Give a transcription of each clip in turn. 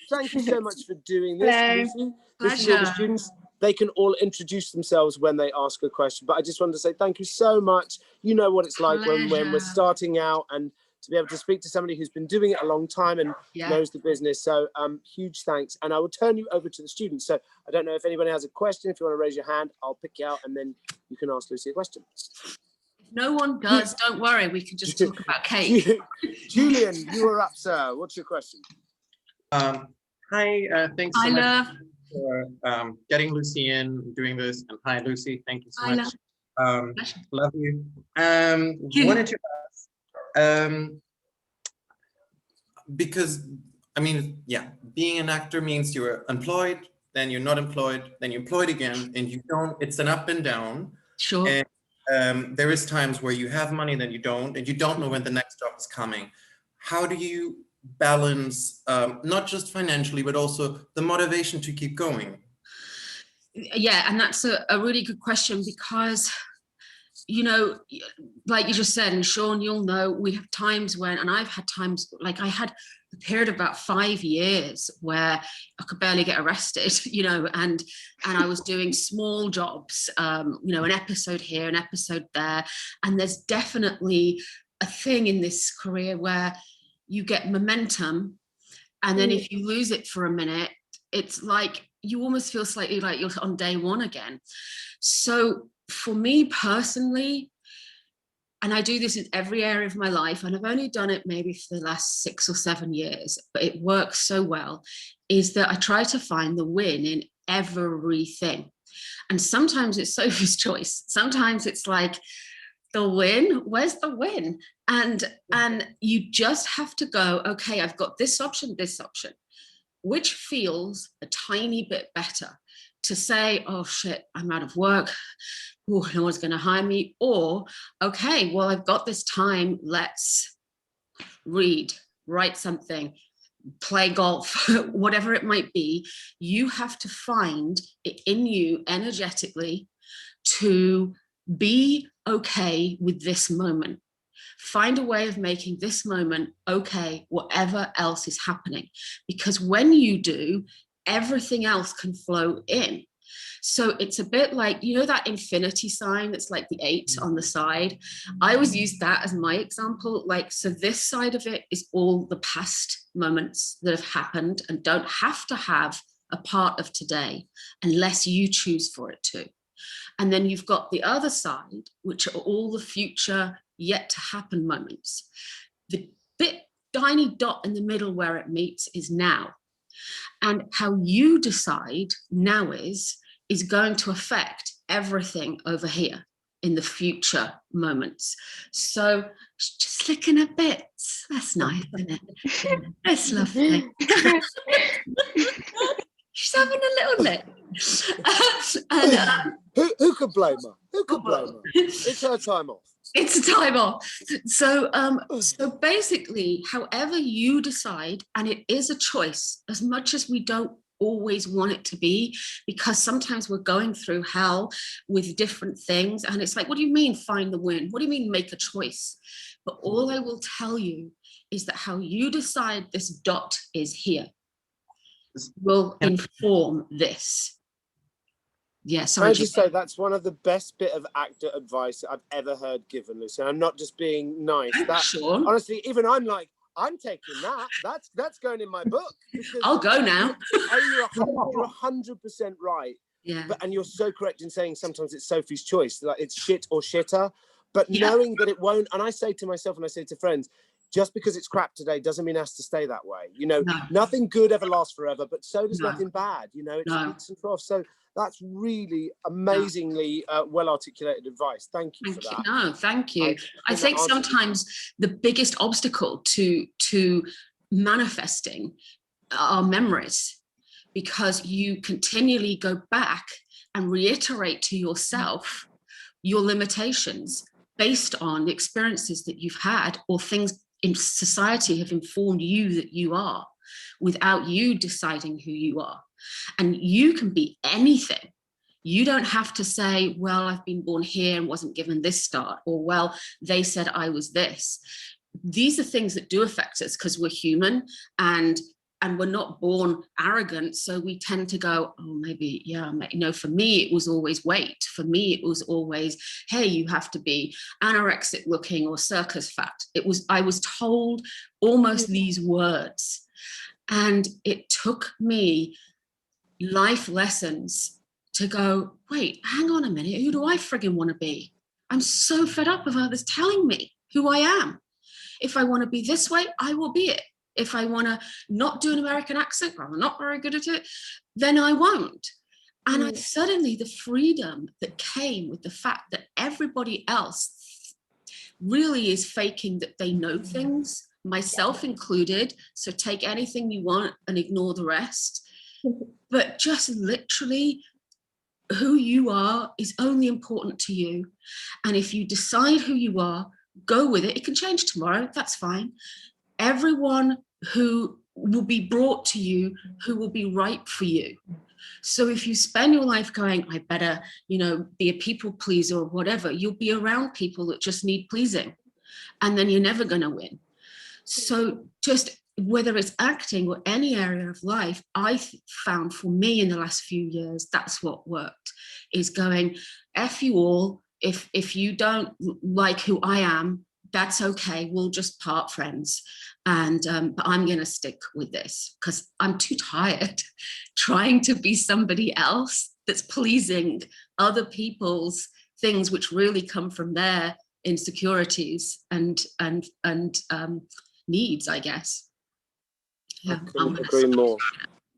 thank you so much for doing this. Hello. Lucy. This is all the students. They can all introduce themselves when they ask a question. But I just wanted to say thank you so much. You know what it's like when we're starting out, and to be able to speak to somebody who's been doing it a long time and knows the business. So huge thanks. And I will turn you over to the students. So I don't know if anybody has a question. If you want to raise your hand, I'll pick you out and then you can ask Lucy a question. If no one does, don't worry. We can just talk about cake. Julian, you are up, sir. What's your question? Hi, thanks so much for getting Lucy in, doing this. And hi, Lucy. Thank you so much. Love you. Wanted to ask, because, I mean, being an actor means you're employed, then you're not employed, then you're employed again, and you don't, it's an up and down. Sure. And there is times where you have money, then you don't, and you don't know when the next job is coming. How do you balance, not just financially, but also the motivation to keep going? Yeah, and that's a really good question, because, you know, like you just said, and Sean, you'll know, we have times when, and I've had times, like I had a period of about 5 years where I could barely get arrested, you know, and I was doing small jobs, you know, an episode here, an episode there. And there's definitely a thing in this career where you get momentum, and then if you lose it for a minute, it's like you almost feel slightly like you're on day one again. So for me personally, and I do this in every area of my life, and I've only done it maybe for the last 6 or 7 years, but it works so well, is that I try to find the win in everything. And sometimes it's Sophie's choice. Sometimes it's like, the win, where's the win? And you just have to go, okay, I've got this option, which feels a tiny bit better, to say, oh shit, I'm out of work, ooh, no one's going to hire me, or okay, well, I've got this time, let's read, write something, play golf, whatever it might be. You have to find it in you energetically to be okay with this moment. Find a way of making this moment okay, whatever else is happening. Because when you do, everything else can flow in. So it's a bit like, you know, that infinity sign that's like the 8 on the side. I always use that as my example. Like, so this side of it is all the past moments that have happened and don't have to have a part of today unless you choose for it to. And then you've got the other side, which are all the future yet to happen moments. The bit tiny dot in the middle where it meets is now. And how you decide now is going to affect everything over here in the future moments. So just licking her bits. That's nice, isn't it? That's lovely. She's having a little lick. And, who could blame her? Who could blame her? It's her time off. It's a time off. So, so basically, however you decide, and it is a choice, as much as we don't always want it to be, because sometimes we're going through hell with different things, and it's like, what do you mean find the win? What do you mean make a choice? But all I will tell you is that how you decide this dot is here will inform this. Yeah, sorry. I just say that's one of the best bit of actor advice I've ever heard given, Lucy. I'm not just being nice. That, Sean. Honestly, even I'm like, I'm taking that. That's going in my book. I'll go now. You're 100% right. Yeah. And you're so correct in saying sometimes it's Sophie's choice. Like it's shit or shitter. But knowing that it won't, and I say to myself and I say to friends, just because it's crap today doesn't mean it has to stay that way. You know, nothing good ever lasts forever, but so does nothing bad. You know, it's peaks and troughs. So that's really amazingly well articulated advice. Thank you for that. No, thank you. I think sometimes the biggest obstacle to manifesting are memories, because you continually go back and reiterate to yourself your limitations based on the experiences that you've had, or things in society have informed you that you are, without you deciding who you are. And you can be anything. You don't have to say, well, I've been born here and wasn't given this start, or well, they said I was this. These are things that do affect us because we're human, and and we're not born arrogant, so we tend to go, oh, maybe, yeah, you know, for me, it was always weight. For me, it was always, hey, you have to be anorexic looking or circus fat. I was told almost these words. And it took me life lessons to go, wait, hang on a minute, who do I friggin' want to be? I'm so fed up of others telling me who I am. If I want to be this way, I will be it. If I want to not do an American accent, or I'm not very good at it, then I won't. And suddenly the freedom that came with the fact that everybody else really is faking that they know things, myself included. So take anything you want and ignore the rest. But just literally who you are is only important to you. And if you decide who you are, go with it. It can change tomorrow, that's fine. Everyone who will be brought to you, who will be right for you. So if you spend your life going, I better, you know, be a people pleaser or whatever, you'll be around people that just need pleasing, and then you're never going to win. So just whether it's acting or any area of life, I found for me in the last few years, that's what worked, is going, F you all. If you don't like who I am, that's okay, we'll just part friends. And but I'm going to stick with this because I'm too tired trying to be somebody else that's pleasing other people's things, which really come from their insecurities and needs, I guess. Yeah, I couldn't agree more.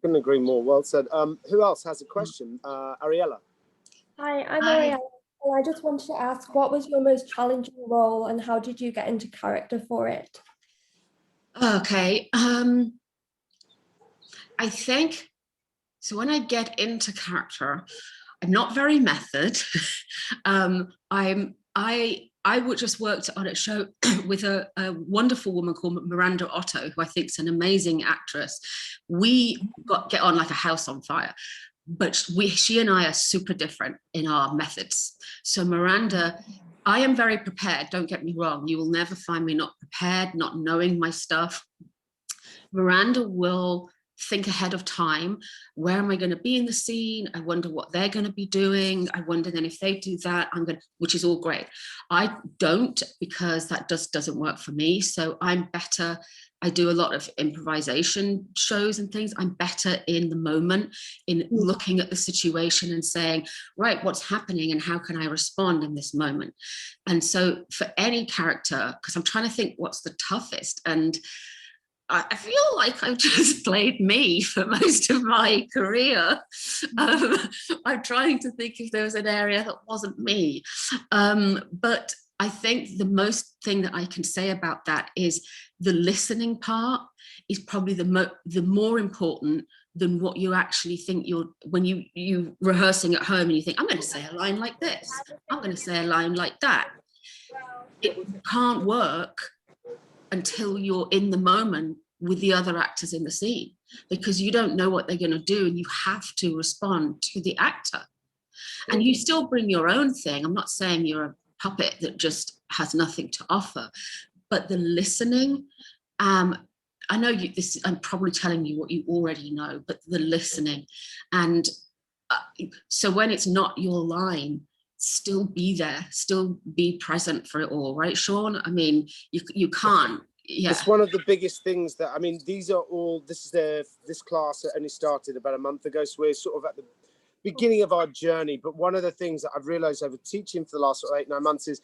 Couldn't agree more. Well said. Who else has a question? Ariella. Hi, I'm Ariella. And I just wanted to ask, what was your most challenging role and how did you get into character for it? Okay. I think, so when I get into character, I'm not very method. I would just worked on a show with a wonderful woman called Miranda Otto, who I think is an amazing actress. We get on like a house on fire, but she and I are super different in our methods. So Miranda, I am very prepared, don't get me wrong. You will never find me not prepared, not knowing my stuff. Miranda will think ahead of time. Where am I going to be in the scene? I wonder what they're going to be doing. I wonder then if they do that, which is all great. I don't, because that doesn't work for me. So I'm better. I do a lot of improvisation shows and things. I'm better in the moment, in looking at the situation and saying, right, what's happening and how can I respond in this moment? And so for any character, because I'm trying to think what's the toughest, and I feel like I've just played me for most of my career. I'm trying to think if there was an area that wasn't me. But I think the most thing that I can say about that is the listening part is probably the more important than what you actually think when you rehearsing at home and you think, I'm going to say a line like this, I'm going to say a line like that. It can't work until you're in the moment with the other actors in the scene, because you don't know what they're going to do and you have to respond to the actor. And you still bring your own thing. I'm not saying you're a puppet that just has nothing to offer, but the listening, I know I'm probably telling you what you already know, but the listening. And so when it's not your line, still be there, still be present for it all, right, Sean? I mean, you can't. Yeah. It's one of the biggest things that, I mean, this class only started about a month ago, so we're sort of at the beginning of our journey. But one of the things that I've realized over teaching for the last 8-9 months is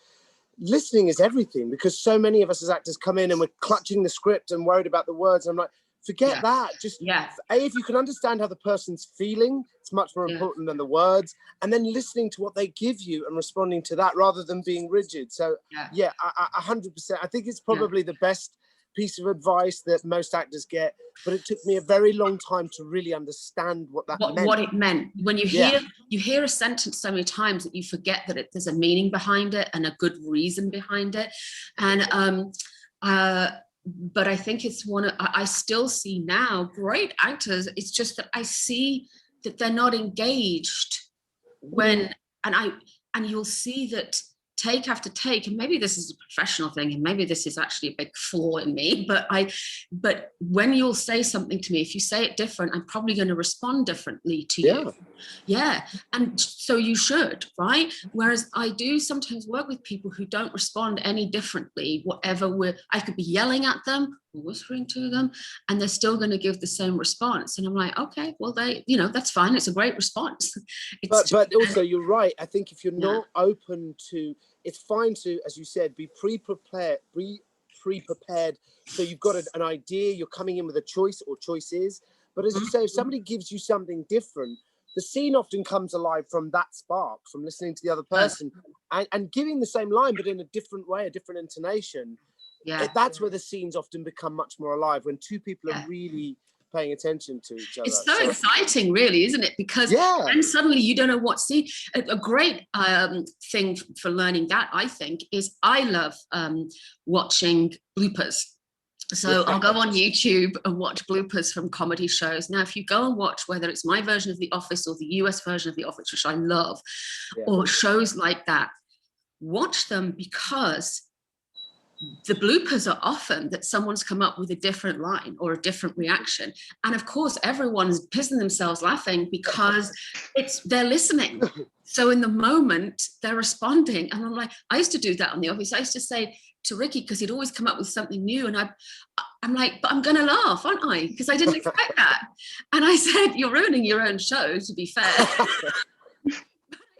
listening is everything, because so many of us as actors come in and we're clutching the script and worried about the words. And I'm like, forget that. Just if you can understand how the person's feeling, it's much more important than the words, and then listening to what they give you and responding to that rather than being rigid. So I 100%. I think it's probably the best piece of advice that most actors get, but it took me a very long time to really understand what it meant. When you hear a sentence so many times that you forget that there's a meaning behind it and a good reason behind it. And but I think it's I still see now great actors. It's just that I see that they're not engaged and you'll see that take after take, and maybe this is a professional thing, and maybe this is actually a big flaw in me, but when you'll say something to me, if you say it different, I'm probably going to respond differently to you. Yeah. And so you should, right? Whereas I do sometimes work with people who don't respond any differently, whatever I could be yelling at them, whispering to them, and they're still going to give the same response. And I'm like, okay, well, that's fine. It's a great response. But also, you're right. I think if you're not open to, it's fine to, as you said, be pre-prepared. So you've got an idea, you're coming in with a choice or choices. But as you say, if somebody gives you something different, the scene often comes alive from that spark, from listening to the other person and giving the same line, but in a different way, a different intonation. Yeah, that's where the scenes often become much more alive, when two people are really paying attention to each other. It's so exciting, really, isn't it? Because then suddenly you don't know what scene. A great thing for learning that, I think, is I love watching bloopers. So I'll go on YouTube and watch bloopers from comedy shows. Now, if you go and watch, whether it's my version of The Office or the US version of The Office, which I love, or shows like that, watch them, because the bloopers are often that someone's come up with a different line or a different reaction. And of course, everyone's pissing themselves laughing because they're listening. So in the moment, they're responding. And I'm like, I used to do that on The Office. I used to say to Ricky, because he'd always come up with something new. And I'm like, but I'm going to laugh, aren't I? Because I didn't expect that. And I said, you're ruining your own show, to be fair.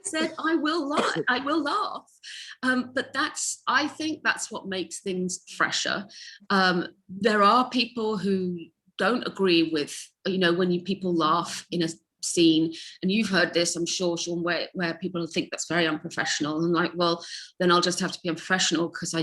Said, I will laugh. But I think that's what makes things fresher. There are people who don't agree with, when people laugh in a scene, and you've heard this, I'm sure, Sean, where people think that's very unprofessional, and like, well, then I'll just have to be unprofessional, because I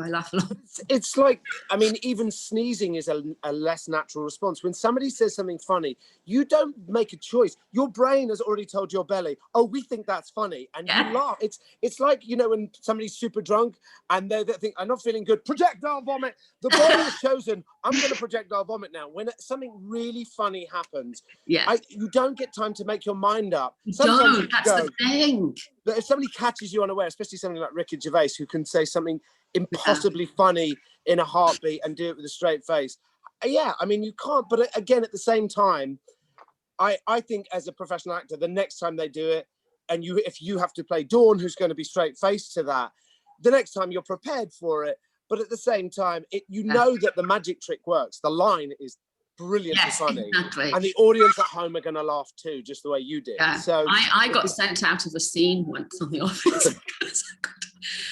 laugh a lot. It's like, I mean, even sneezing is a less natural response. When somebody says something funny, you don't make a choice. Your brain has already told your belly, oh, we think that's funny, and you laugh. It's like, when somebody's super drunk and they think, I'm not feeling good, projectile vomit. The body has chosen, I'm going to projectile vomit now. When something really funny happens, you don't get time to make your mind up. Sometimes that's the thing. But if somebody catches you unaware, especially somebody like Ricky Gervais, who can say something impossibly funny in a heartbeat and do it with a straight face, I mean, you can't. But again, at the same time, I think as a professional actor, the next time they do it, and if you have to play Dawn, who's going to be straight faced to that, the next time you're prepared for it. But at the same time, know that the magic trick works. The line is brilliantly funny, and the audience at home are going to laugh too, just the way you did. So I got sent out of a scene once on The Office.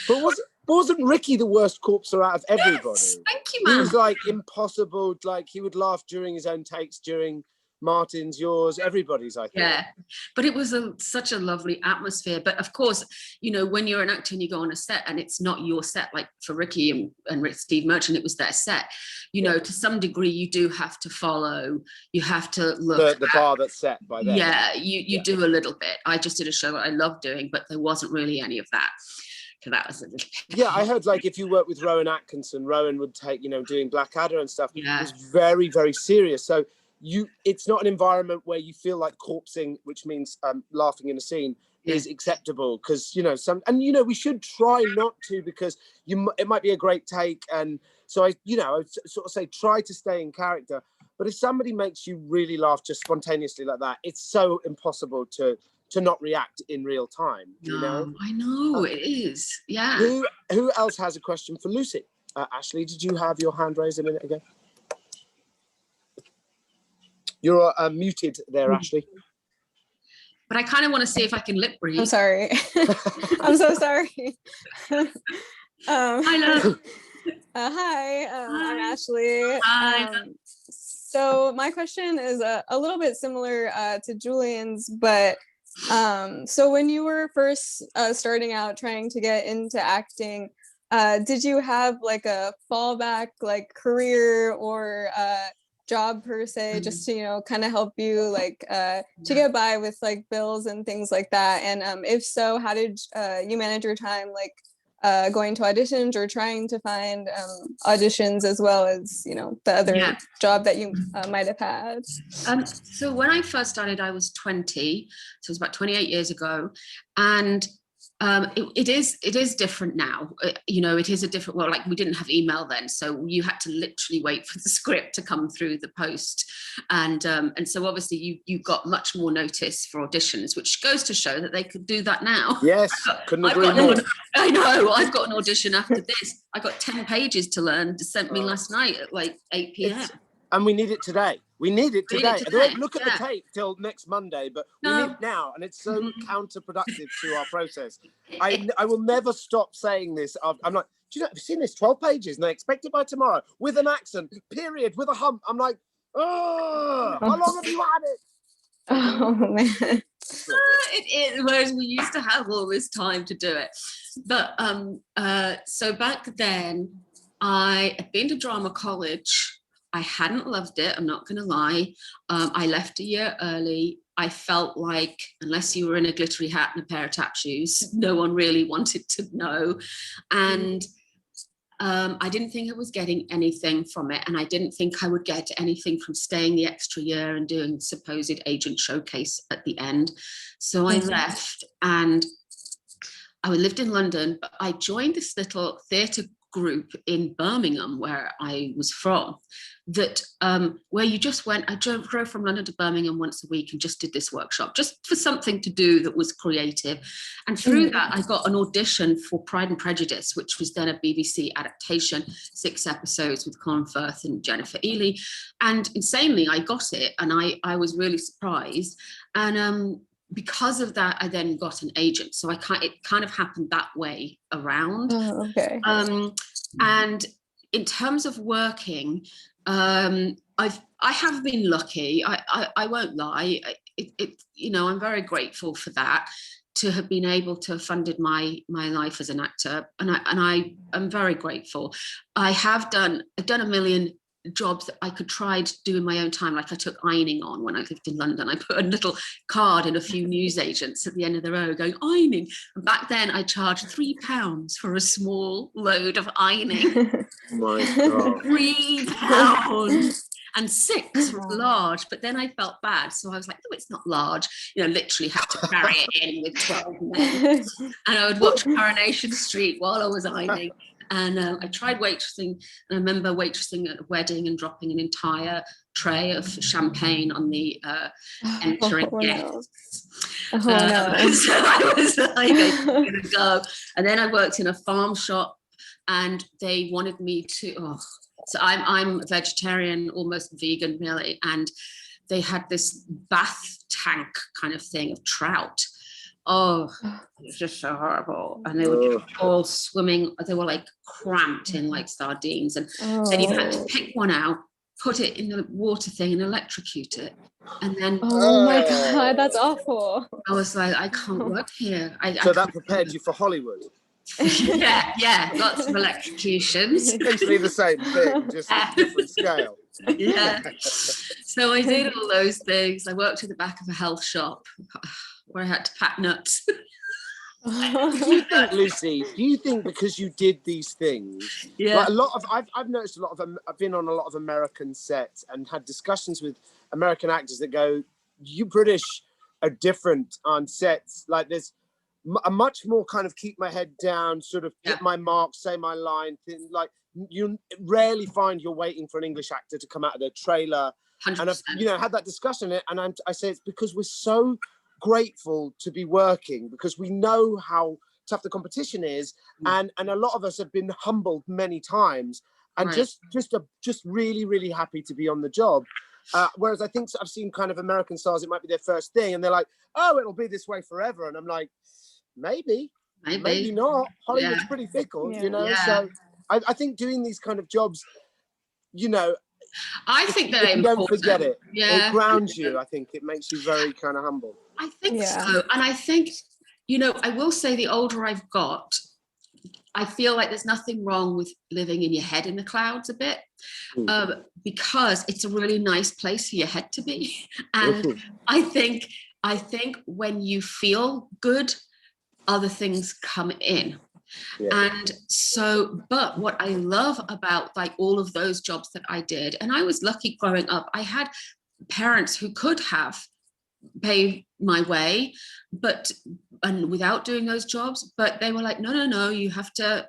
But wasn't Ricky the worst corpser out of everybody? Yes, thank you, man. He was like impossible. Like, he would laugh during his own takes, during Martin's, yours, everybody's, I think. Yeah, but it was such a lovely atmosphere. But of course, when you're an actor and you go on a set and it's not your set, like for Ricky and Steve Merchant, it was their set, to some degree you do have to follow, you have to look the bar that's set by them. Yeah, you do a little bit. I just did a show that I love doing, but there wasn't really any of that. So that was a little bit. I heard, like, if you work with Rowan Atkinson, Rowan would take, doing Blackadder and stuff. It was very, very serious. So it's not an environment where you feel like corpsing, which means laughing in a scene, is acceptable, because we should try not to, because it might be a great take, and so I sort of say try to stay in character. But if somebody makes you really laugh just spontaneously like that, it's so impossible to not react in real time. I know it is. Yeah. Who else has a question for Lucy? Ashley, did you have your hand raised a minute ago? You're muted there, Ashley. But I kind of want to see if I can lip read. I'm sorry. I'm so sorry. Hi, love. Hi, I'm Ashley. Hi. So my question is a little bit similar to Julian's, but so when you were first starting out trying to get into acting, did you have like a fallback, like career or job per se, just to kind of help you like to get by with like bills and things like that? And if so, how did you manage your time, like going to auditions or trying to find auditions, as well as the other job that you might have had? So when I first started, I was 20, so it was about 28 years ago, and It is different now. You know, it is a different, well, like we didn't have email then, so you had to literally wait for the script to come through the post, and so obviously you got much more notice for auditions, which goes to show that they could do that now. Yes, couldn't agree more. I know, I've got an audition after this. I got 10 pages to learn, sent me last night at like 8 p.m. And we need it today. We need it today. I don't look at yeah. the tape till next Monday, but we need it now, and it's so counterproductive to our process. I will never stop saying this. I'm like, do you know, have you seen this? 12 pages, and they expect it by tomorrow with an accent, period, with a hump. I'm like, oh, how long have you had it? Oh man. Whereas we used to have all this time to do it. But so back then, I had been to drama college. I hadn't loved it, I'm not going to lie. I left a year early. I felt like, unless you were in a glittery hat and a pair of tap shoes, no one really wanted to know. And I didn't think I was getting anything from it. And I didn't think I would get anything from staying the extra year and doing the supposed agent showcase at the end. So I left, and I lived in London, but I joined this little theatre group in Birmingham, where I was from, that where you just went, I drove from London to Birmingham once a week and just did this workshop just for something to do that was creative. And through that I got an audition for Pride and Prejudice, which was then a BBC adaptation, 6 episodes with Colin Firth and Jennifer Ely, and insanely I got it, and I was really surprised. And because of that, I then got an agent. So it kind of happened that way around. Oh, okay. And in terms of working, I have been lucky. I won't lie. You know, I'm very grateful for that, to have been able to have funded my life as an actor, and I am very grateful. I've done a million jobs that I could try to do in my own time. Like I took ironing on when I lived in London. I put a little card in a few newsagents at the end of the row going, ironing. And back then I charged £3 for a small load of ironing. My God. £3 and 6 was large, but then I felt bad. So I was like, oh, it's not large. You know, literally had to carry it in with 12 men. And I would watch Coronation Street while I was ironing. And I tried waitressing, and I remember waitressing at a wedding and dropping an entire tray of champagne on the entering guests. No. So I was like, I'm gonna go. And then I worked in a farm shop, and they wanted me to. So I'm a vegetarian, almost vegan, really, and they had this bath tank kind of thing of trout. Oh, it was just so horrible. And they were just all swimming. They were like cramped in like sardines. And then you had to pick one out, put it in the water thing and electrocute it. And then... Oh my God, that's awful. I was like, I can't work here. So that prepared you for Hollywood? yeah, lots of electrocutions. Essentially the same thing, just a different scale. Yeah. So I did all those things. I worked at the back of a health shop where I had to pack nuts. Do you think, Lucy, because you did these things, like a lot of, I've noticed a lot of, I've been on a lot of American sets and had discussions with American actors that go, you British are different on sets. Like there's a much more kind of keep my head down, sort of hit my mark, say my line thing. Like you rarely find you're waiting for an English actor to come out of their trailer. 100%. And I've, you know, had that discussion, and I say it's because we're so grateful to be working, because we know how tough the competition is, and a lot of us have been humbled many times, and just really, really happy to be on the job. Whereas I think I've seen kind of American stars, it might be their first thing, and they're like, oh, it'll be this way forever. And I'm like, maybe not. Hollywood's pretty fickle, you know? So I think doing these kind of jobs, you know, I think they're important. Don't forget it. It grounds you. I think it makes you very kind of humble. I think so. And I think, you know, I will say the older I've got, I feel like there's nothing wrong with living in your head in the clouds a bit, because it's a really nice place for your head to be. And I think when you feel good, other things come in. And so, but what I love about like all of those jobs that I did, and I was lucky growing up, I had parents who could have paved my way, but and without doing those jobs, but they were like, no, you have to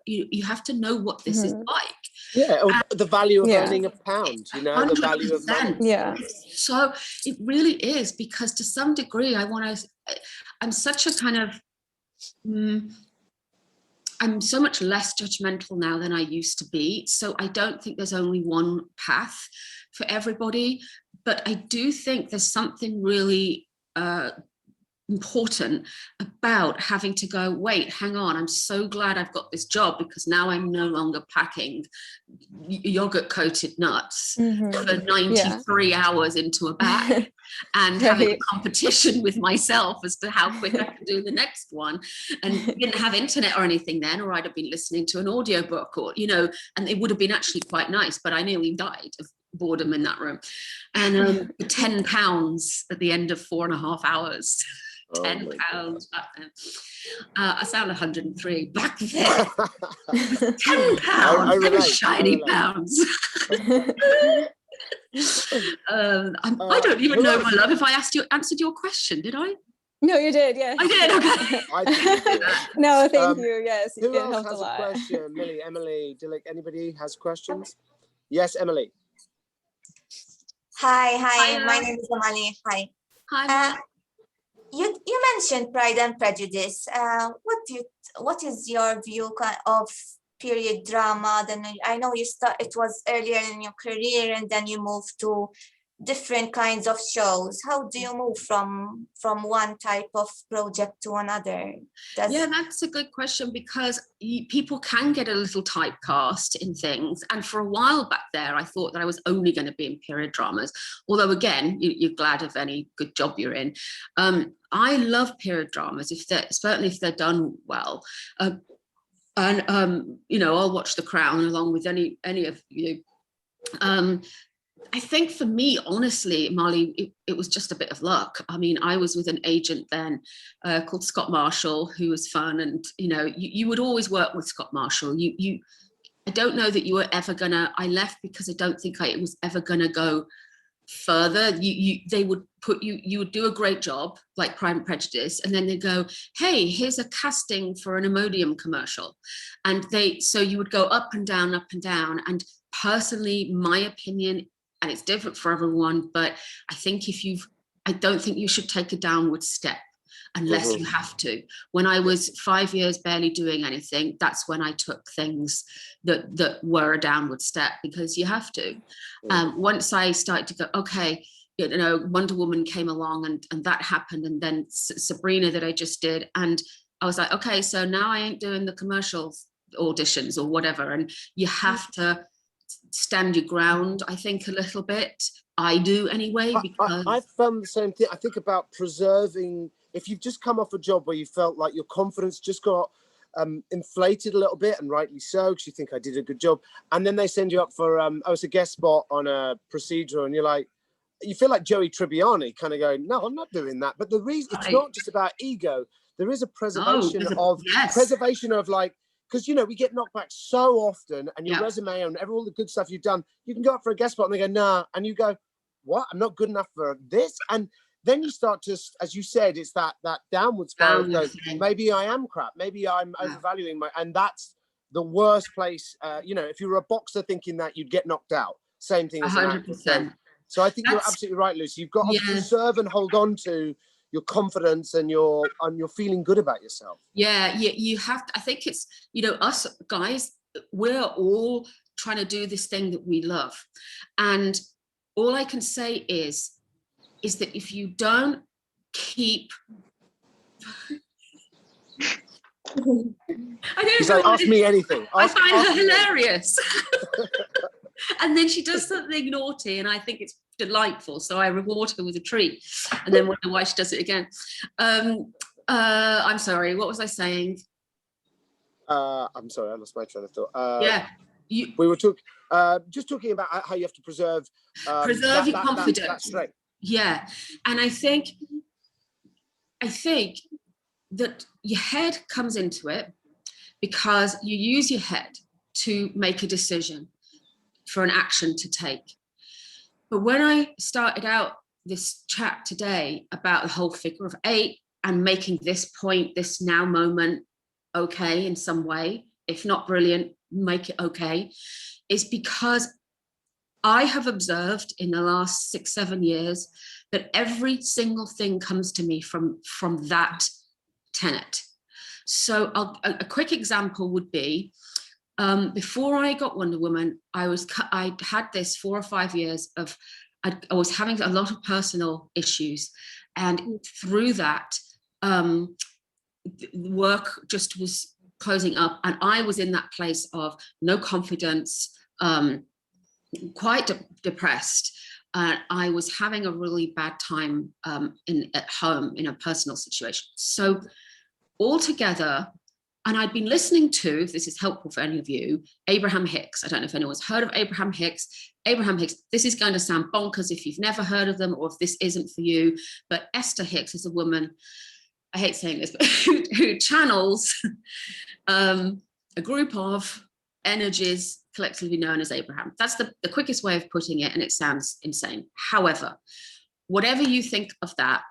know what this is like. Yeah, or the value of Yeah. earning £1, you know, the value of money. 100%. Yeah. So it really is, because to some degree I'm such a kind of I'm so much less judgmental now than I used to be. So I don't think there's only one path for everybody, but I do think there's something really important about having to go, wait, hang on, I'm so glad I've got this job, because now I'm no longer packing yogurt coated nuts for 93 hours into a bag and having a competition with myself as to how quick I can do the next one. And didn't have internet or anything then, or I'd have been listening to an audiobook, or, you know, and it would have been actually quite nice, but I nearly died of boredom in that room. And £10 at the end of 4.5 hours. £10 back then. I sound 103 back then. £10, those shiny pounds. I don't even know, my love, if I answered your question, did I? No, you did. Yes, I did. Okay. I think you did. No, thank you. Yes, who it else helped has a lot. a question? Millie, Emily, Dilek, anybody has questions? Yes, Emily. Hi. My name is Amali. Hi. Hi. You mentioned Pride and Prejudice. What is your view of period drama? Then I know it was earlier in your career, and then you moved to different kinds of shows. How do you move from one type of project to another? Yeah, that's a good question, because people can get a little typecast in things. And for a while back there, I thought that I was only going to be in period dramas. Although, again, you're glad of any good job you're in. I love period dramas, certainly if they're done well. And you know, I'll watch The Crown along with any of you. I think for me, honestly, Marley, it was just a bit of luck. I mean, I was with an agent then called Scott Marshall, who was fun. And, you know, you would always work with Scott Marshall. I don't know that you were ever gonna, I left because I don't think it was ever gonna go further. They would put you would do a great job, like Pride and Prejudice, and then they go, hey, here's a casting for an Imodium commercial. And so you would go up and down. And personally, my opinion, and it's different for everyone, but I think I don't think you should take a downward step unless you have to. When I was 5 years barely doing anything, that's when I took things that were a downward step, because you have to. Once I started to go, okay, you know, Wonder Woman came along and that happened, and then Sabrina that I just did, and I was like, okay, so now I ain't doing the commercial auditions or whatever, and you have to stand your ground, I think, a little bit. I do anyway, because I've found the same thing. I think about preserving, if you've just come off a job where you felt like your confidence just got inflated a little bit, and rightly so, because you think I did a good job, and then they send you up for it's a guest spot on a procedure, and you're like, you feel like Joey Tribbiani, kind of going, no, I'm not doing that. But the reason, it's not just about ego. There is a preservation preservation of, like, because, you know, we get knocked back so often, and your resume and all the good stuff you've done, you can go up for a guest spot and they go, nah. And you go, what? I'm not good enough for this. And then you start to, as you said, it's that downward spiral. Maybe I am crap. Maybe I'm overvaluing and that's the worst place. You know, if you were a boxer thinking that, you'd get knocked out. Same thing as 100%. So I think you're absolutely right, Lucy. You've got to preserve and hold on to your confidence and you're feeling good about yourself. Yeah, you have to. I think it's, you know, us guys, we're all trying to do this thing that we love. And all I can say is that if you don't keep He's like, ask me anything. I find her hilarious. And then she does something naughty and I think it's delightful, so I reward her with a treat and then wonder why she does it again. I'm sorry, what was I saying? I'm sorry, I lost my train of thought. We were just talking about how you have to preserve your confidence. That strength. Yeah, and I think that your head comes into it because you use your head to make a decision for an action to take. But when I started out this chat today about the whole figure of 8, and making this point, this now moment, okay in some way, if not brilliant, make it okay, is because I have observed in the last 6-7 years that every single thing comes to me from that tenet. So a quick example would be, before I got Wonder Woman, I had this 4 or 5 years of, I was having a lot of personal issues, and through that, work just was closing up, and I was in that place of no confidence, quite depressed. I was having a really bad time at home in a personal situation. So altogether, and I'd been listening to, if this is helpful for any of you, Abraham Hicks. I don't know if anyone's heard of Abraham Hicks. Abraham Hicks, this is going to sound bonkers if you've never heard of them or if this isn't for you, but Esther Hicks is a woman, I hate saying this, but who channels a group of energies collectively known as Abraham. That's the quickest way of putting it, and it sounds insane. However, whatever you think of that,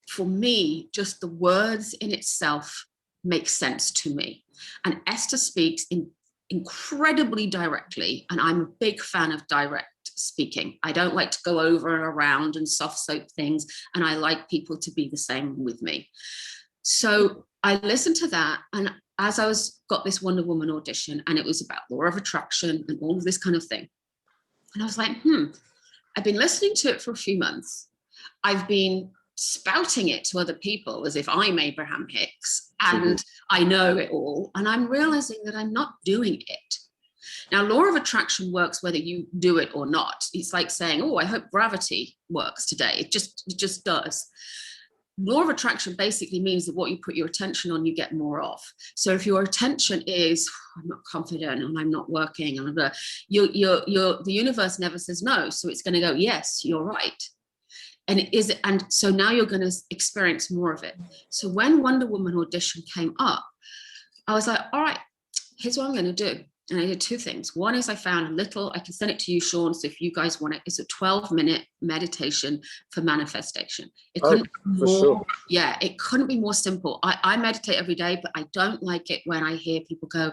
for me, just the words in itself make sense to me. And Esther speaks incredibly directly, and I'm a big fan of direct speaking. I don't like to go over and around and soft soap things, and I like people to be the same with me. So I listened to that, and as I got this Wonder Woman audition, and it was about law of attraction and all of this kind of thing, and I was like, I've been listening to it for a few months. I've been spouting it to other people as if I'm Abraham Hicks and I know it all, and I'm realizing that I'm not doing it. Now, law of attraction works whether you do it or not. It's like saying, oh, I hope gravity works today. It just does. Law of attraction basically means that what you put your attention on, you get more of. So if your attention is, I'm not confident and I'm not working, and the universe never says no. So it's going to go, yes, you're right. And so now you're going to experience more of it. So when Wonder Woman audition came up, I was like, all right, here's what I'm going to do. And I did 2 things. One is I found a little, I can send it to you, Sean, so if you guys want it, it's a 12-minute meditation for manifestation. It couldn't be more, sure. Yeah, it couldn't be more simple. I meditate every day, but I don't like it when I hear people go,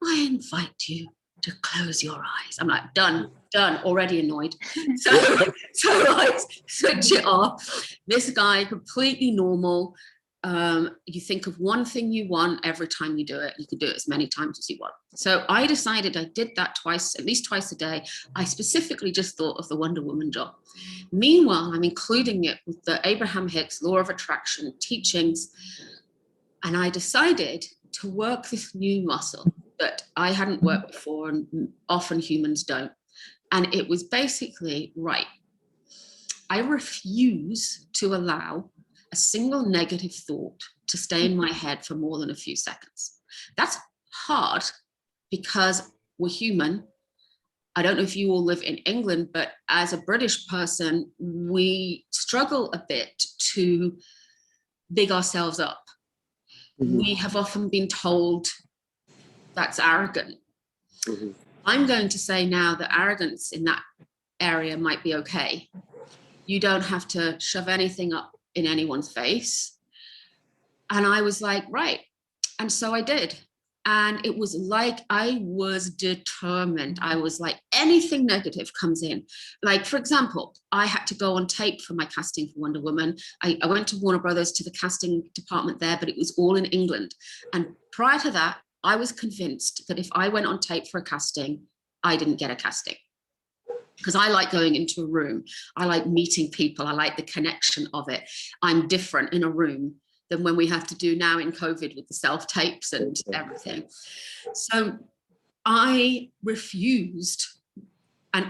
I invite you to close your eyes. I'm like, done, already annoyed. So I switch it off. This guy, completely normal. You think of one thing you want every time you do it. You can do it as many times as you want. So I decided I did that at least twice a day. I specifically just thought of the Wonder Woman job. Meanwhile, I'm including it with the Abraham Hicks law of attraction teachings. And I decided to work this new muscle that I hadn't worked before, and often humans don't. And it was basically, right, I refuse to allow a single negative thought to stay in my head for more than a few seconds. That's hard because we're human. I don't know if you all live in England, but as a British person, we struggle a bit to big ourselves up. We have often been told that's arrogant. I'm going to say now that arrogance in that area might be okay. You don't have to shove anything up in anyone's face. And I was like, right. And so I did. And it was like I was determined. I was like, anything negative comes in. Like, for example, I had to go on tape for my casting for Wonder Woman. I went to Warner Brothers, to the casting department there, but it was all in England. And prior to that, I was convinced that if I went on tape for a casting, I didn't get a casting. Because I like going into a room. I like meeting people. I like the connection of it. I'm different in a room than when we have to do now in COVID with the self-tapes and everything. So I refused. And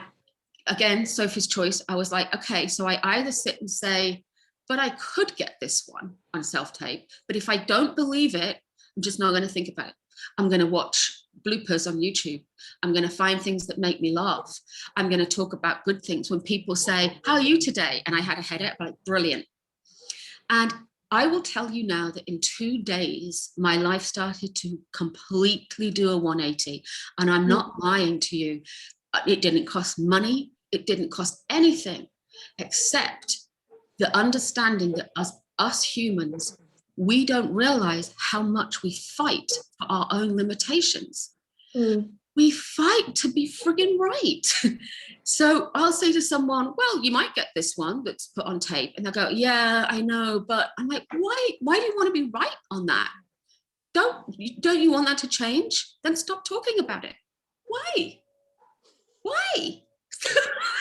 again, Sophie's choice, I was like, okay, so I either sit and say, but I could get this one on self-tape. But if I don't believe it, I'm just not going to think about it. I'm going to watch bloopers on YouTube. I'm going to find things that make me laugh. I'm going to talk about good things. When people say, how are you today? And I had a headache, I'm like, brilliant. And I will tell you now that in 2 days, my life started to completely do a 180. And I'm not lying to you. It didn't cost money. It didn't cost anything except the understanding that us humans, we don't realize how much we fight for our own limitations. We fight to be friggin' right. So I'll say to someone, well, you might get this one that's put on tape. And they'll go, yeah, I know. But I'm like, why do you want to be right on that? Don't you want that to change? Then stop talking about it. Why?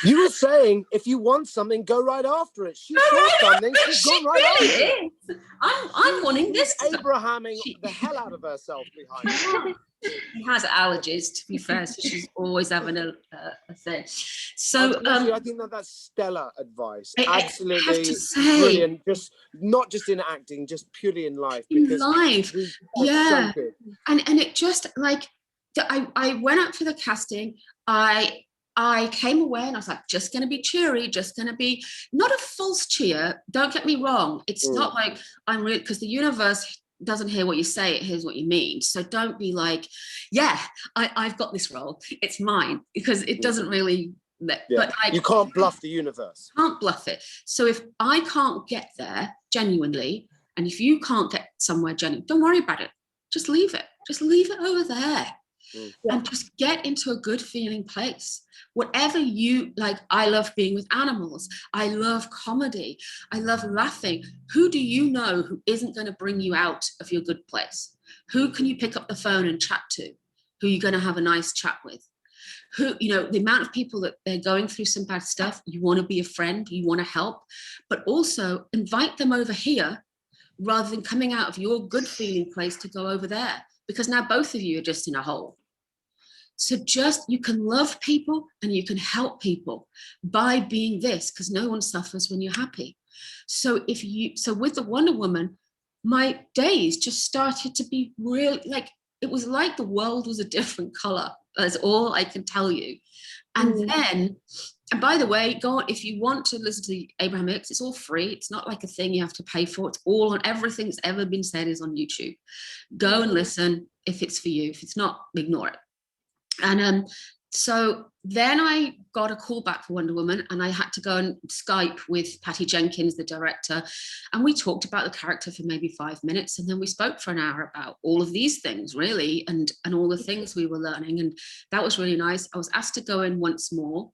You were saying if you want something, go right after it. She saw something, she's gone right after it. I'm wanting this. Abrahaming the hell out of herself behind it. She has allergies, to be fair, so she's always having a thing. So I think that's stellar advice. Absolutely brilliant. Just not just in acting, just purely in life. In life, yeah. So and it just like I went out for the casting. I came away and I was like, just going to be cheery, just going to be not a false cheer. Don't get me wrong. It's not like I'm really, because the universe doesn't hear what you say, it hears what you mean. So don't be like, yeah, I've got this role, it's mine, because it doesn't really, but like, you can't bluff the universe. Can't bluff it. So if I can't get there genuinely, and if you can't get somewhere genuine, don't worry about it. Just leave it. Just leave it over there. And just get into a good feeling place. Whatever you like, I love being with animals. I love comedy. I love laughing. Who do you know who isn't going to bring you out of your good place? Who can you pick up the phone and chat to? Who you're going to have a nice chat with? Who, you know, the amount of people that they're going through some bad stuff, you want to be a friend, you want to help, but also invite them over here rather than coming out of your good feeling place to go over there, because now both of you are just in a hole. So just, you can love people and you can help people by being this, because no one suffers when you're happy. So with the Wonder Woman, my days just started to be really like, it was like the world was a different color. That's all I can tell you. And then, and by the way, go on, if you want to listen to Abraham Hicks, it's all free. It's not like a thing you have to pay for. It's all on, everything that's ever been said is on YouTube. Go and listen if it's for you. If it's not, ignore it. And so then I got a call back for Wonder Woman, and I had to go and Skype with Patty Jenkins, the director, and we talked about the character for maybe 5 minutes, and then we spoke for an hour about all of these things, really, and all the things we were learning, and that was really nice. I was asked to go in once more,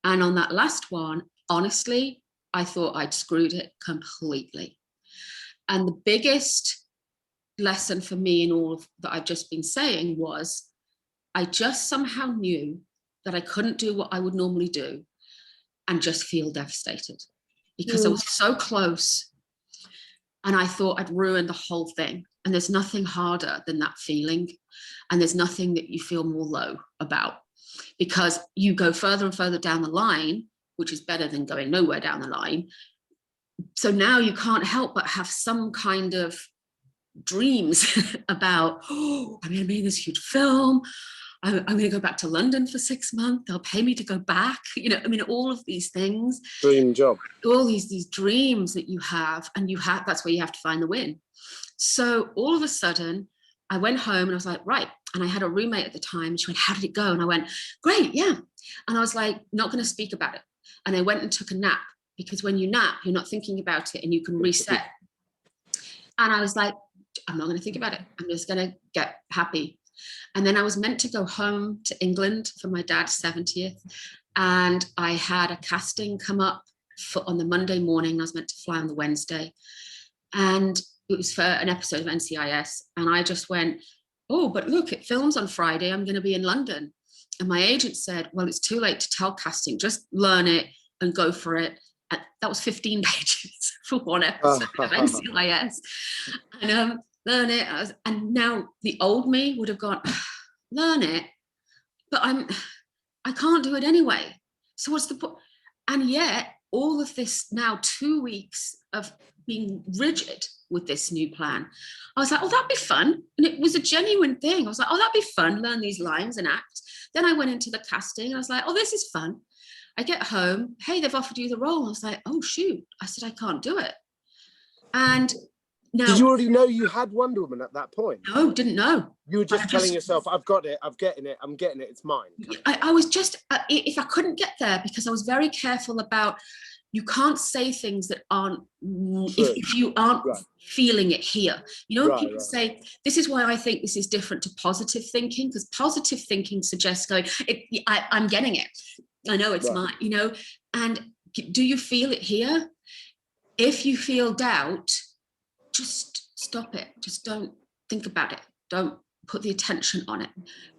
and on that last one, honestly, I thought I'd screwed it completely. And the biggest lesson for me in all of that I've just been saying was, I just somehow knew that I couldn't do what I would normally do and just feel devastated, because I was so close, and I thought I'd ruined the whole thing. And there's nothing harder than that feeling. And there's nothing that you feel more low about, because you go further and further down the line, which is better than going nowhere down the line. So now you can't help but have some kind of dreams about, oh, I'm going to be in this huge film. I'm going to go back to London for 6 months. They'll pay me to go back. You know, I mean, all of these things. Dream job. All these dreams that you have, and that's where you have to find the win. So all of a sudden, I went home and I was like, right. And I had a roommate at the time. She went, how did it go? And I went, great, yeah. And I was like, not going to speak about it. And I went and took a nap, because when you nap, you're not thinking about it and you can reset. And I was like, I'm not going to think about it. I'm just going to get happy. And then I was meant to go home to England for my dad's 70th. And I had a casting come up on the Monday morning. I was meant to fly on the Wednesday. And it was for an episode of NCIS. And I just went, oh, but look, it films on Friday. I'm going to be in London. And my agent said, well, it's too late to tell casting. Just learn it and go for it. And that was 15 pages for one episode of NCIS. And learn it. And now the old me would have gone, learn it, but I can't do it anyway. So what's the point? And yet all of this now 2 weeks of being rigid with this new plan, I was like, oh, that'd be fun. And it was a genuine thing. I was like, oh, that'd be fun, learn these lines and act. Then I went into the casting and I was like, oh, this is fun. I get home, hey, they've offered you the role. I was like, oh, shoot. I said, I can't do it. And now, did you already know you had Wonder Woman at that point? No, didn't know. You were just telling yourself, I've got it, I'm getting it, it's mine. I was just, if I couldn't get there, because I was very careful about you can't say things that aren't, if you aren't feeling it here. You know, people say, this is why I think this is different to positive thinking, because positive thinking suggests going, I'm getting it. I know it's mine, you know, and do you feel it here? If you feel doubt, just stop it. Just don't think about it. Don't put the attention on it,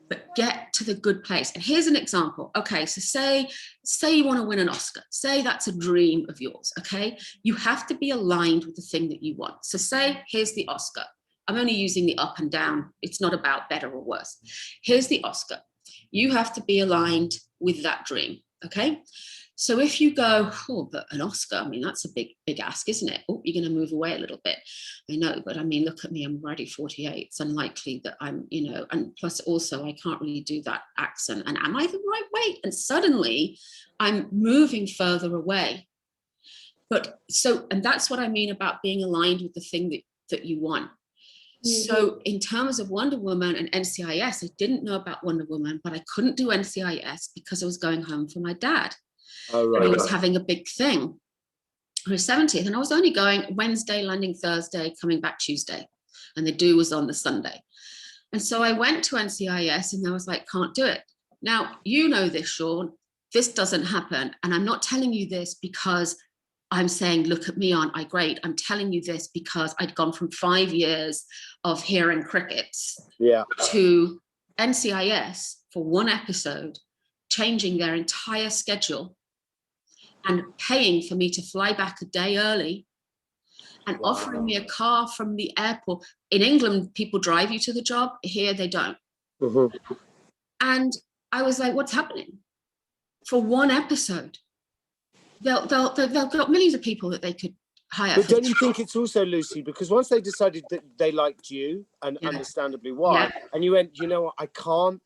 but get to the good place. And here's an example. Okay, so say you want to win an Oscar. Say that's a dream of yours, okay? You have to be aligned with the thing that you want. So say, here's the Oscar. I'm only using the up and down. It's not about better or worse. Here's the Oscar. You have to be aligned with that dream, okay? So if you go, oh, but an Oscar, I mean, that's a big ask, isn't it? Oh, you're going to move away a little bit. I know, but I mean, look at me, I'm already 48. It's unlikely that I'm, you know, and plus also I can't really do that accent. And am I the right weight? And suddenly I'm moving further away. But so, and that's what I mean about being aligned with the thing that you want. So in terms of Wonder Woman and NCIS, I didn't know about Wonder Woman, but I couldn't do NCIS because I was going home for my dad. Oh, right, and he was having a big thing for his 70th, and I was only going Wednesday, landing Thursday, coming back Tuesday, and the do was on the Sunday. And so I went to NCIS and I was like, can't do it. Now, you know this, Sean, this doesn't happen. And I'm not telling you this because I'm saying, look at me, aren't I great? I'm telling you this because I'd gone from 5 years of hearing crickets to NCIS for one episode, changing their entire schedule and paying for me to fly back a day early and offering me a car from the airport. In England, people drive you to the job. Here, they don't. And I was like, what's happening? For one episode, they've got millions of people that they could hire. But don't you think it's also, Lucy, because once they decided that they liked you, and understandably why, and you went, you know what, I can't,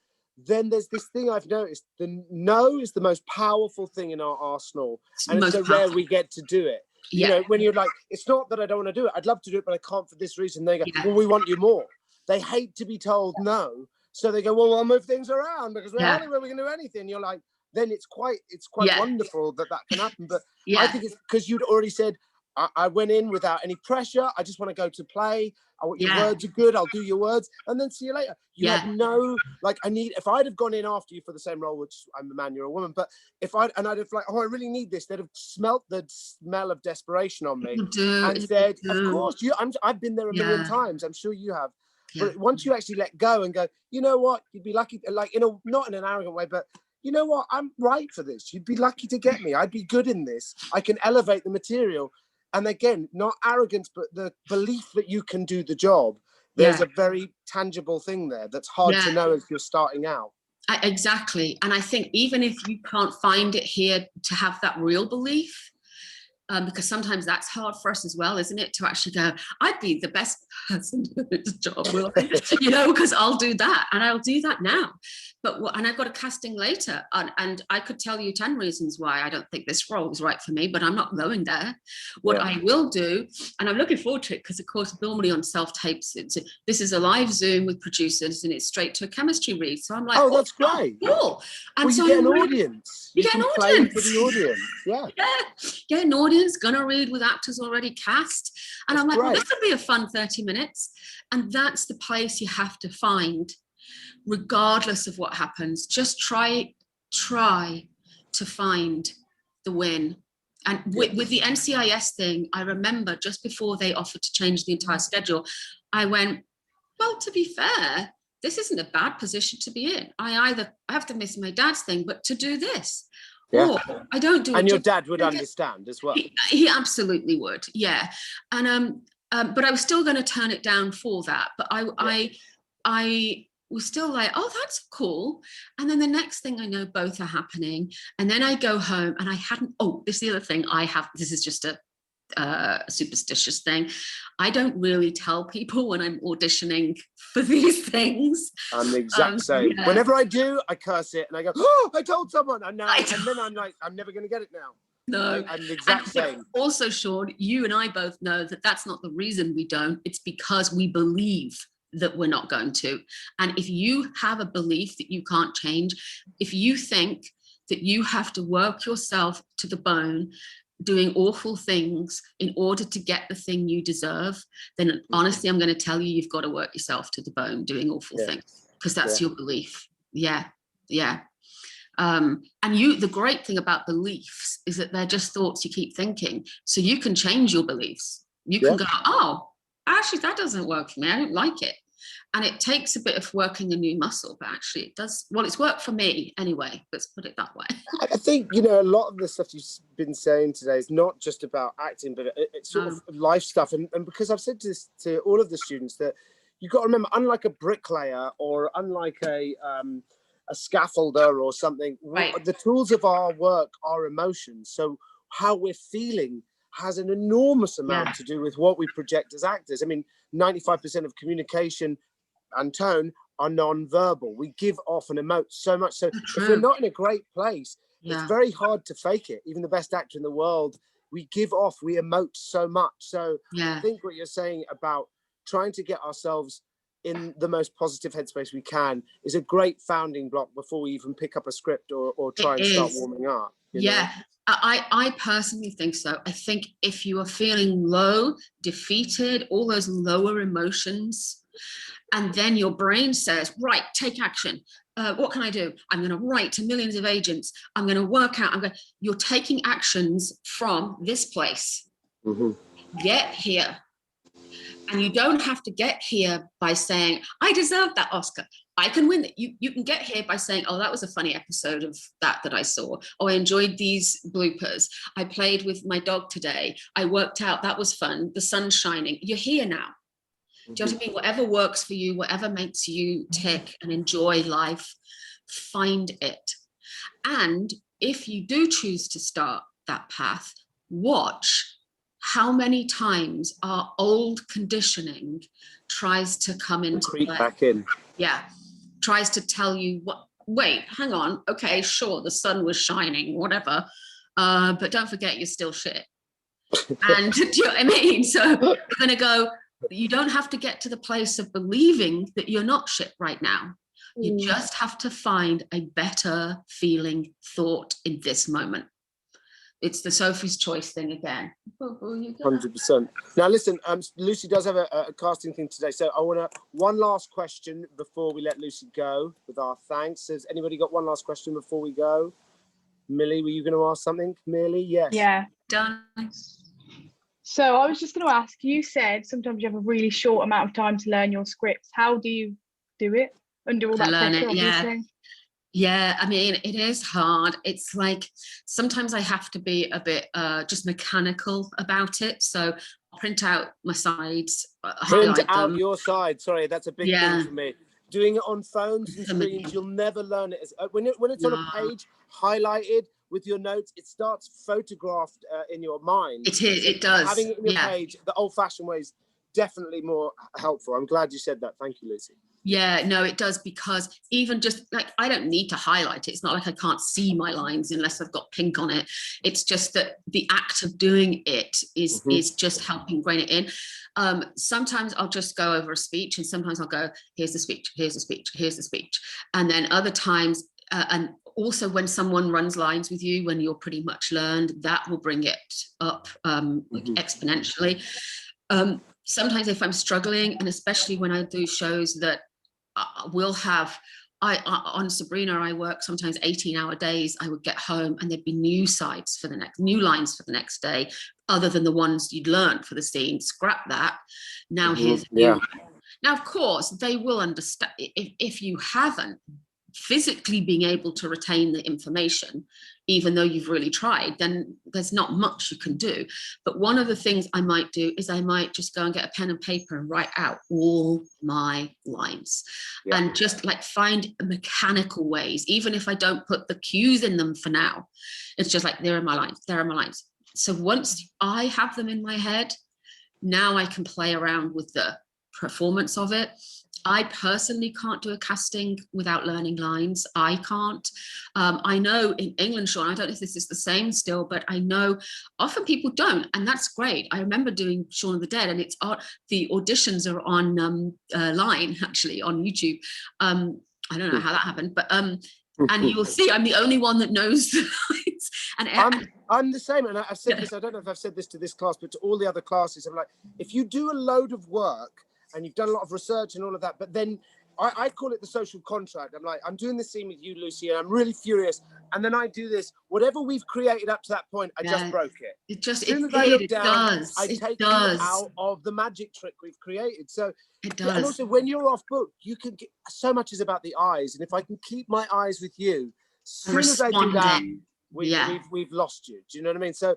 then there's this thing I've noticed, the no is the most powerful thing in our arsenal, and it's so rare we get to do it. You know, when you're like, it's not that I don't want to do it, I'd love to do it, but I can't for this reason. They go, well, we want you more. They hate to be told no, so they go, well, I'll move things around because we're Hollywood, we can do anything. You're like, then it's quite wonderful that can happen. But I think it's because you'd already said, I went in without any pressure. I just want to go to play. Your words are good. I'll do your words and then see you later. You had no, like, if I'd have gone in after you for the same role, which I'm a man, you're a woman, but I'd have like, oh, I really need this. They'd have smelt the smell of desperation on me and said, of course, I've been there a million times. I'm sure you have. But once you actually let go and go, you know what, you'd be lucky, like, not in an arrogant way, but you know what, I'm right for this. You'd be lucky to get me. I'd be good in this. I can elevate the material. And again, not arrogance, but the belief that you can do the job. There's a very tangible thing there that's hard to know as you're starting out. Exactly. And I think even if you can't find it here to have that real belief, because sometimes that's hard for us as well, isn't it? To actually go, I'd be the best person to do this job, you know, because I'll do that and I'll do that now. And I've got a casting later, and I could tell you 10 reasons why I don't think this role is right for me, but I'm not going there. What I will do, and I'm looking forward to it, because of course, normally on self-tapes, this is a live Zoom with producers and it's straight to a chemistry read. So I'm like, oh, that's great. Cool. And well, so you get an audience. You get an audience. For the audience. Get an audience, gonna read with actors already cast. And I'm like, well, this would be a fun 30 minutes. And that's the place you have to find, regardless of what happens. Just try to find the win. And with the NCIS thing, I remember just before they offered to change the entire schedule, I went, well, to be fair, this isn't a bad position to be in. I have to miss my dad's thing, but to do this, or I don't do it. And your dad would understand as well. He absolutely would, yeah. And but I was still going to turn it down for that. But I was still like, oh, that's cool. And then the next thing I know, both are happening. And then I go home and I hadn't, this is the other thing I have, this is just a superstitious thing. I don't really tell people when I'm auditioning for these things. I'm the exact same. Yeah. Whenever I do, I curse it and I go, oh, I told someone. And then I'm like, I'm never going to get it now. No, I'm the exact same. Also, Sean, you and I both know that that's not the reason we don't. It's because we believe that we're not going to. And if you have a belief that you can't change, if you think that you have to work yourself to the bone doing awful things in order to get the thing you deserve, then honestly, I'm going to tell you, you've got to work yourself to the bone doing awful things, because that's your belief. Yeah. And the great thing about beliefs is that they're just thoughts you keep thinking. So you can change your beliefs. You can go, oh, actually, that doesn't work for me. I don't like it. And it takes a bit of working a new muscle, but actually it does. Well, it's worked for me anyway. Let's put it that way. I think, you know, a lot of the stuff you've been saying today is not just about acting, but it's sort of life stuff. And because I've said this to all of the students, that you've got to remember, unlike a bricklayer or unlike a scaffolder or something, the tools of our work are emotions. So how we're feeling has an enormous amount to do with what we project as actors. I mean, 95% of communication and tone are non-verbal. We give off and emote so much. So if we're not in a great place, it's very hard to fake it. Even the best actor in the world, we give off, we emote so much. So I think what you're saying about trying to get ourselves in the most positive headspace we can is a great founding block before we even pick up a script or try and start warming up. You know? I personally think so. I think if you are feeling low, defeated, all those lower emotions, and then your brain says, right, take action. What can I do? I'm going to write to millions of agents. I'm going to work out. You're taking actions from this place. Get here. And you don't have to get here by saying, I deserve that Oscar. I can win it. You can get here by saying, oh, that was a funny episode of that I saw. Oh, I enjoyed these bloopers. I played with my dog today. I worked out. That was fun. The sun's shining. You're here now. Do you know what I mean? Whatever works for you, whatever makes you tick and enjoy life, find it. And if you do choose to start that path, watch how many times our old conditioning tries to come into creep play. Back in. Yeah, tries to tell you, wait, hang on, okay, sure, the sun was shining, whatever, but don't forget you're still shit. And do you know what I mean? So we're going to go, you don't have to get to the place of believing that you're not shit right now. You just have to find a better feeling thought in this moment. It's the Sophie's Choice thing again. 100%. Now, listen, Lucy does have a casting thing today. So I want one last question before we let Lucy go with our thanks. Has anybody got one last question before we go? Millie, were you going to ask something? Millie, yes. Yeah. Done. So I was just going to ask, you said sometimes you have a really short amount of time to learn your scripts. How do you do it under all that pressure, obviously? Yeah, I mean, it is hard. It's like sometimes I have to be a bit just mechanical about it. So I'll print out my sides, Print out them. your side. Sorry, that's a big thing for me. Doing it on phones and screens, you'll never learn it. When it's on a page, highlighted with your notes, it starts photographed in your mind. It does. Having it in your page, the old-fashioned way is definitely more helpful. I'm glad you said that. Thank you, Lucy. Yeah, no, it does, because even just like, I don't need to highlight it. It's not like I can't see my lines unless I've got pink on it. It's just that the act of doing it is just helping grain it in. Sometimes I'll just go over a speech, and sometimes I'll go, here's the speech, here's the speech, here's the speech. And then other times, and also when someone runs lines with you, when you're pretty much learned, that will bring it up exponentially. Sometimes if I'm struggling, and especially when I do shows that will have, on Sabrina, I work sometimes 18-hour days. I would get home and there'd be new lines for the next day, other than the ones you'd learned for the scene. Scrap that. Now here's a new one. Now, of course, they will understand if you haven't physically being able to retain the information, even though you've really tried, then there's not much you can do. But one of the things I might do is I might just go and get a pen and paper and write out all my lines and just like find mechanical ways, even if I don't put the cues in them for now. It's just like, there are my lines, there are my lines. So once I have them in my head, now I can play around with the performance of it. I personally can't do a casting without learning lines. I can't. I know in England, Sean, I don't know if this is the same still, but I know often people don't, and that's great. I remember doing Shaun of the Dead, and the auditions are on line, actually, on YouTube. I don't know how that happened, but and you'll see I'm the only one that knows the lines. And I'm the same, and I've said this, I don't know if I've said this to this class, but to all the other classes, I'm like, if you do a load of work and you've done a lot of research and all of that, but then I call it the social contract. I'm like, I'm doing this scene with you, Lucy, and I'm really furious. And then I do this, whatever we've created up to that point, I just broke it. It just, as soon as it I look did, down, it does. I It take does. you out of the magic trick we've created. So, It yeah, and does. also when you're off book, you can get, so much is about the eyes. And if I can keep my eyes with you, as soon as I do that, we've lost you. Do you know what I mean? So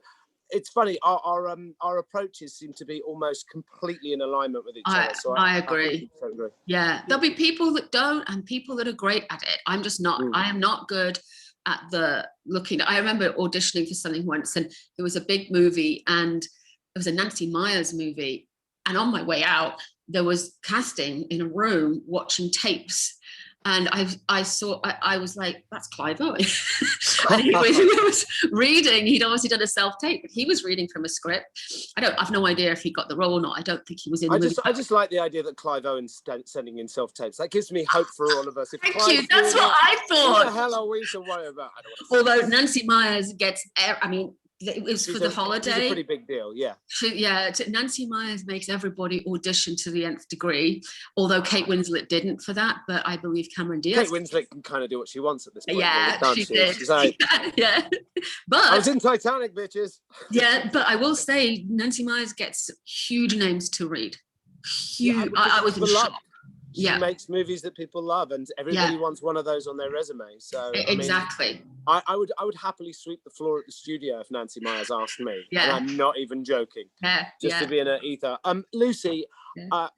it's funny, our approaches seem to be almost completely in alignment with each other. So I agree. I agree. Yeah, there'll be people that don't and people that are great at it. I'm just not, I am not good at the looking. I remember auditioning for something once, and it was a big movie, and it was a Nancy Myers movie. And on my way out, there was casting in a room watching tapes. And I was like, that's Clive Owen. And he was reading, he'd obviously done a self-tape, but he was reading from a script. I've no idea if he got the role or not. I don't think he was in the movie. I just like the idea that Clive Owen's sending in self-tapes. That gives me hope for all of us. If Thank Clive's you, that's what I thought. What the hell are we to worry about? I don't want to Although Nancy Myers gets, I mean, it was for the holiday. It's a pretty big deal, yeah. Nancy Myers makes everybody audition to the nth degree, although Kate Winslet didn't for that, but I believe Cameron Diaz. Kate Winslet can kind of do what she wants at this point. Yeah, she did. She's like, yeah. But I was in Titanic, bitches. Yeah, but I will say Nancy Myers gets huge names to read. Huge. Yeah, I was in shock. She makes movies that people love, and everybody wants one of those on their resume. So exactly. I would happily sweep the floor at the studio if Nancy Myers asked me. Yeah. And I'm not even joking. Yeah. Just to be in an ether. Lucy,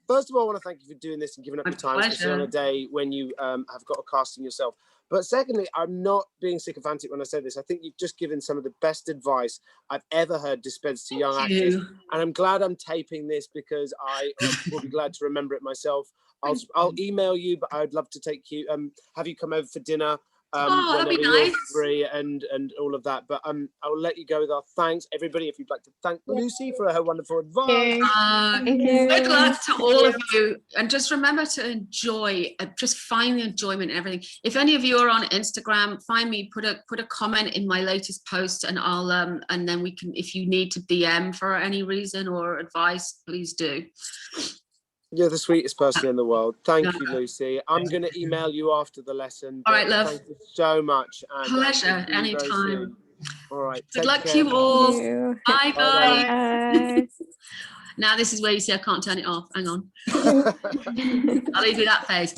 first of all, I want to thank you for doing this and giving up your time, especially on a day when you have got a casting yourself. But secondly, I'm not being sycophantic when I say this. I think you've just given some of the best advice I've ever heard dispensed to young actors. And I'm glad I'm taping this because I will be glad to remember it myself. I'll email you, but I'd love to take you, have you come over for dinner. That'd be nice. Free and all of that. But I will let you go with our thanks. Everybody, if you'd like to thank Lucy for her wonderful advice. Thank you. Good luck to all of you. And just remember to enjoy, just find the enjoyment in everything. If any of you are on Instagram, find me, put a comment in my latest post, and I'll and then we can, if you need to DM for any reason or advice, please do. You're the sweetest person in the world. Thank you, Lucy. I'm going to email you after the lesson. All right, love. Thank you so much. And pleasure, anytime. All right. Good luck to you all. Bye, guys. Bye. Now this is where you see I can't turn it off. Hang on. I'll leave you that face.